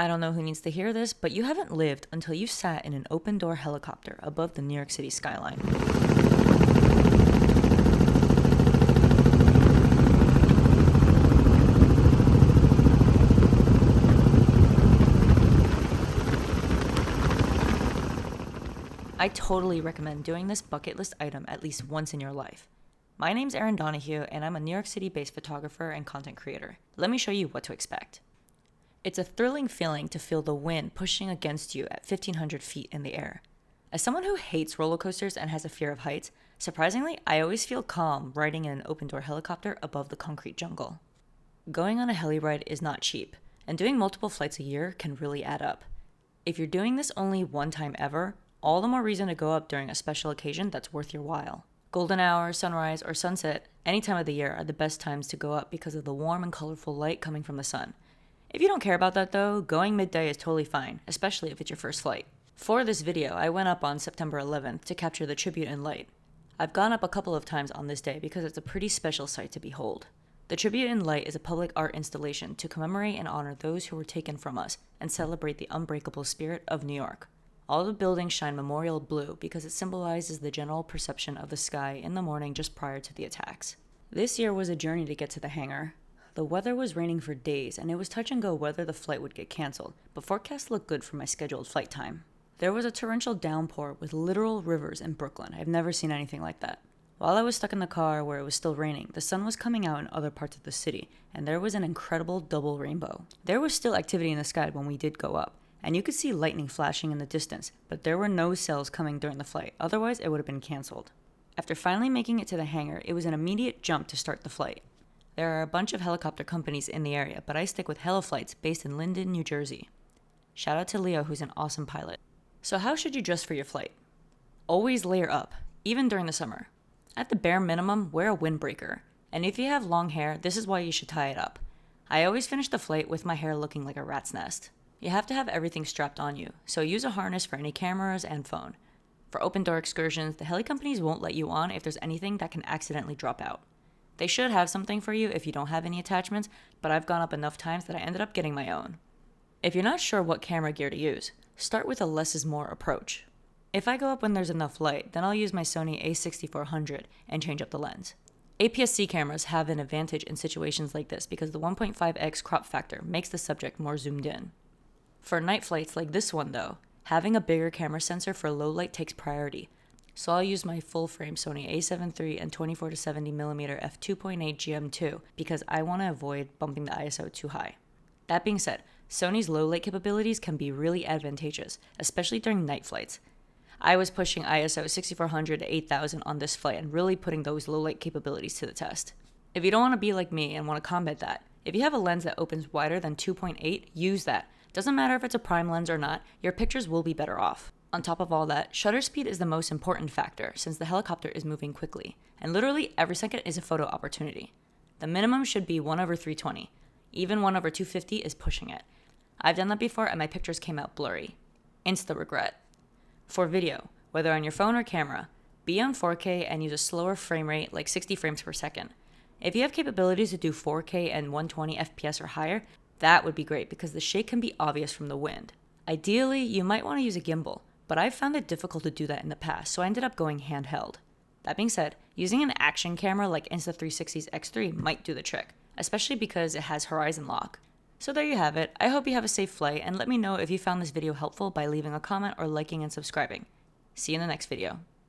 I don't know who needs to hear this, but you haven't lived until you sat in an open-door helicopter above the New York City skyline. I totally recommend doing this bucket list item at least once in your life. My name's Erin Donahue, and I'm a New York City-based photographer and content creator. Let me show you what to expect. It's a thrilling feeling to feel the wind pushing against you at 1,500 feet in the air. As someone who hates roller coasters and has a fear of heights, surprisingly, I always feel calm riding in an open-door helicopter above the concrete jungle. Going on a heli ride is not cheap, and doing multiple flights a year can really add up. If you're doing this only one time ever, all the more reason to go up during a special occasion that's worth your while. Golden hour, sunrise, or sunset, any time of the year are the best times to go up because of the warm and colorful light coming from the sun. If you don't care about that though, going midday is totally fine, especially if it's your first flight. For this video, I went up on September 11th to capture the tribute in light. I've gone up a couple of times on this day because it's a pretty special sight to behold. The Tribute in Light is a public art installation to commemorate and honor those who were taken from us and celebrate the unbreakable spirit of New York. All the buildings shine memorial blue because it symbolizes the general perception of the sky in the morning just prior to the attacks. This year was a journey to get to the hangar. The weather was raining for days, and it was touch and go whether the flight would get canceled, but forecasts looked good for my scheduled flight time. There was a torrential downpour with literal rivers in Brooklyn. I've never seen anything like that. While I was stuck in the car where it was still raining, the sun was coming out in other parts of the city, and there was an incredible double rainbow. There was still activity in the sky when we did go up, and you could see lightning flashing in the distance, but there were no cells coming during the flight, otherwise it would have been canceled. After finally making it to the hangar, it was an immediate jump to start the flight. There are a bunch of helicopter companies in the area, but I stick with HelloFlights based in Linden, New Jersey. Shout out to Leo, who's an awesome pilot. So how should you dress for your flight? Always layer up, even during the summer. At the bare minimum, wear a windbreaker, and if you have long hair, this is why you should tie it up. I always finish the flight with my hair looking like a rat's nest. You have to have everything strapped on you, so use a harness for any cameras and phone. For open door excursions, the heli companies won't let you on if there's anything that can accidentally drop out. They should have something for you if you don't have any attachments, but I've gone up enough times that I ended up getting my own. If you're not sure what camera gear to use, start with a less is more approach. If I go up when there's enough light, then I'll use my Sony a6400 and change up the lens. APS-C cameras have an advantage in situations like this because the 1.5x crop factor makes the subject more zoomed in. For night flights like this one though, having a bigger camera sensor for low light takes priority, so I'll use my full-frame Sony a7 III and 24-70mm f2.8 GM2 because I want to avoid bumping the ISO too high. That being said, Sony's low light capabilities can be really advantageous, especially during night flights. I was pushing ISO 6400 to 8000 on this flight and really putting those low light capabilities to the test. If you don't want to be like me and want to combat that, if you have a lens that opens wider than 2.8, use that. Doesn't matter if it's a prime lens or not, your pictures will be better off. On top of all that, shutter speed is the most important factor since the helicopter is moving quickly, and literally every second is a photo opportunity. The minimum should be 1/320. Even 1/250 is pushing it. I've done that before and my pictures came out blurry. Insta regret. For video, whether on your phone or camera, be on 4K and use a slower frame rate like 60 frames per second. If you have capabilities to do 4K and 120 FPS or higher, that would be great because the shake can be obvious from the wind. Ideally, you might want to use a gimbal, but I've found it difficult to do that in the past, so I ended up going handheld. That being said, using an action camera like Insta360's X3 might do the trick, especially because it has horizon lock. So there you have it. I hope you have a safe flight, and let me know if you found this video helpful by leaving a comment or liking and subscribing. See you in the next video.